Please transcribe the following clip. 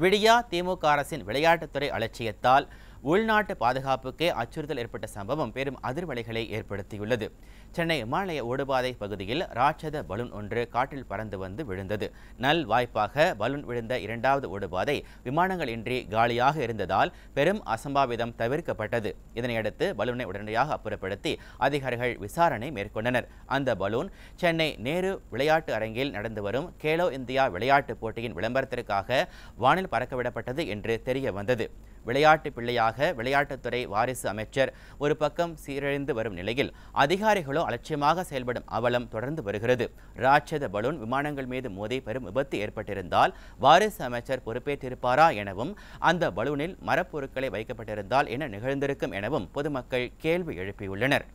விடியா திமுக அரசின் விளையாட்டுத்துறை அலட்சியத்தால் உள்நாட்டு பாதுகாப்புக்கே அச்சுறுத்தல் ஏற்பட்ட சம்பவம் பெரும் அதிர்வலைகளை ஏற்படுத்தியுள்ளது. சென்னை விமான நிலைய ஓடுபாதை பகுதியில் ராட்சத பலூன் ஒன்று காற்றில் பறந்து வந்து விழுந்தது. வாய்ப்பாக பலூன் விழுந்த இரண்டாவது ஓடுபாதை விமானங்கள் இன்றி காலியாக இருந்ததால் பெரும் அசம்பாவிதம் தவிர்க்கப்பட்டது. இதனையடுத்து பலூனை உடனடியாக அப்புறப்படுத்தி அதிகாரிகள் விசாரணை மேற்கொண்டனர். அந்த பலூன் சென்னை நேரு விளையாட்டு அரங்கில் நடந்து வரும் கேலோ இந்தியா விளையாட்டுப் போட்டியின் விளம்பரத்திற்காக வானில் பறக்கவிடப்பட்டது என்று தெரிய வந்தது. விளையாட்டு பிள்ளையாக விளையாட்டுத்துறை வாரிசு அமைச்சர் ஒரு பக்கம் சீரழிந்து வரும் நிலையில் அதிகாரிகளோ அலட்சியமாக செயல்படும் அவலம் தொடர்ந்து வருகிறது. ராட்சத பலூன் விமானங்கள் மீது மோதி பெரும் விபத்து ஏற்பட்டிருந்தால் வாரிசு அமைச்சர் பொறுப்பேற்றிருப்பாரா எனவும், அந்த பலூனில் மரப்பொருட்களை வைக்கப்பட்டிருந்தால் என்ன நிகழ்ந்திருக்கும் எனவும் பொதுமக்கள் கேள்வி எழுப்பியுள்ளனர்.